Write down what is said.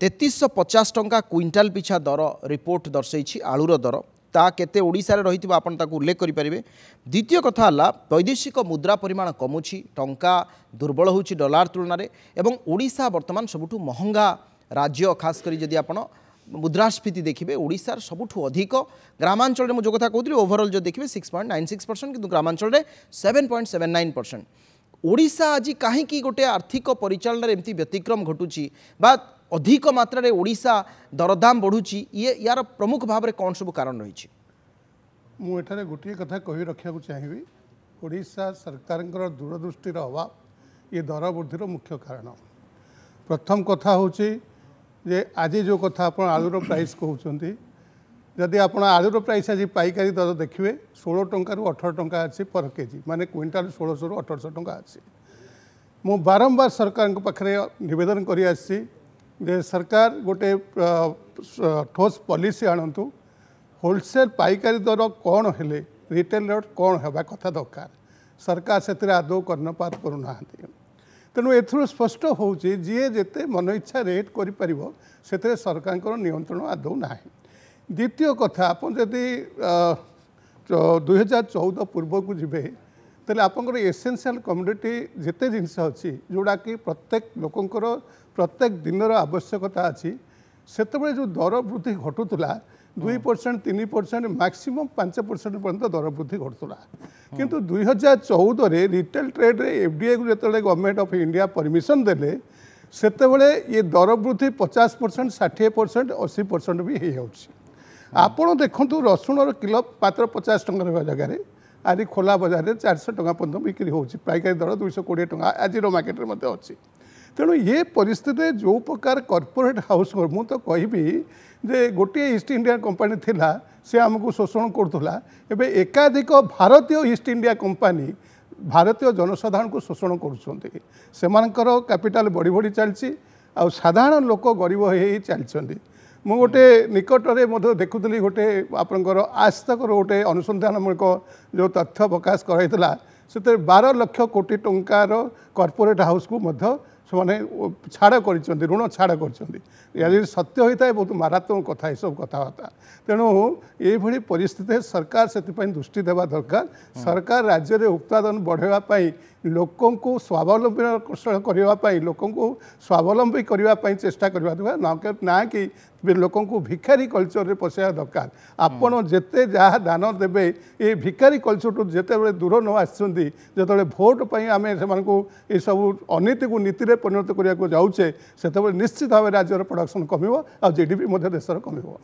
3350 टंका क्विंटाल पिछा दर रिपोर्ट दर्शई आलूर दर ता केते ओडिशा रे रहिथिबो आपण ताकू उल्लेख करि परिबे। द्वितीय कथा हला वैदेशिक मुद्रा परिमाण कमुछि, टंका दुर्बल होउछि डॉलर तुलना रे एवं ओडिशा वर्तमान सबुठु महंगा राज्य, खास करी जदि आपण मुद्रास्फीति देखिए ओडिशार सबुठु अधिक ग्रामांचल में जो कथा कहते ओभरऑल जो देखिए 6.96% किंतु ग्रामांचल में 7.79%। ओडिशा आज कहीं गोटे आर्थिक परिचालन एमती व्यतिक्रम घटुची बा अधिक मात्रा रे ओडिशा दरदाम बढ़ुची, ये यार प्रमुख भाव में कौन सब कारण रही? मुझे गोटे कथा कही रखा चाहिए, ओडिशा सरकार दूरदृष्टिर अभाव ये दर वृद्धि मुख्य कारण। प्रथम कथा हूँ जे आज जो कथा आप आलूर प्राइस कहते, जदि आप आलूर प्राइस आज पाइकारी दर देखिए 16 टंका 18 टंका अच्छी पर केजी, माने क्विंटाल 1600 ରୁ 1800 टंका अच्छी। मु बारंबार सरकार पाखे निवेदन करी आसी जे सरकार गोटे ठोस पॉलिसी आणतु, होलसेल पाइकारी दर कौन हेले रिटेल रेट कौन हेबा कथा दरकार, सरकार से आदौ कर्णपात करूना। तेणु एथुर स्पष्ट होउछि जी जेते मन इच्छा रेट करि से सरकार नियंत्रण आदौ ना। द्वितीय कथा आप जदि 2014 पूर्व को जीवे तेल आपंकर एसेंशियल कमोडिटी जिते जिनस अच्छी जोड़ा कि प्रत्येक लोकंकर प्रत्येक दिनर आवश्यकता अच्छी, से जो दर वृद्धि घटुला 2% 3% मैक्सिमम 5% पर्यंत दर वृद्धि घटुला। किंतु 2014 रे रिटेल ट्रेड रे एफडीआई को जो गवर्नमेंट ऑफ इंडिया परमिशन देले सेतेबेले ये दर वृद्धि 50% 60% 80% भी हो जाउछि। आपण देखंतु रसुणर किलो मात्र 50 टंका जगह आज खोला बजार में 400 टंका पर्यंत बिक्री होउछि, पाइकारी दर 220 टंका आज मार्केट में अच्छी। तेणु ये परिस्थिति जो प्रकार कॉर्पोरेट हाउस मु तो कहबी जे गोटे ईस्ट इंडिया कंपनी थिला से आमको शोषण करुला, एवं एकाधिक भारतीय ईस्ट इंडिया कंपनी भारतीय जनसाधारण को शोषण कर कैपिटाल बढ़ी बढ़ी चलती आ साधारण लोक गरीब हो चलती। मु गोटे निकट में देखुली गोटे आपंकर आज तक गोटे अनुसंधानमूलक जो तथ्य प्रकाश कराइला से 12 लाख कोटी टंकार कॉर्पोरेट हाउस को से छाड़ कर ऋण छाड़ कर सत्य होता है बहुत मारात्मक कथा ये सब कथबार्ता। तेणु ये परिस्थिति सरकार से दृष्टि देवा दरकार। सरकार राज्य में उत्पादन बढ़ावाई लोकों को स्वावलंबी करने लोकों को स्वावलंबी करने चेष्टा करवा ना कि लोकों को भिखारी कल्चर रे पसाया दरकार। आपण जेते जहाँ दान देवे ये भिखारी कल्चर टू जिते दूर न आसुँच जो भोट पर आम से सब अनीति को नीति में परिणत करने जाऊे से निश्चित भाव राज्यर प्रोडक्शन कम आ जीडीपी देशर कम।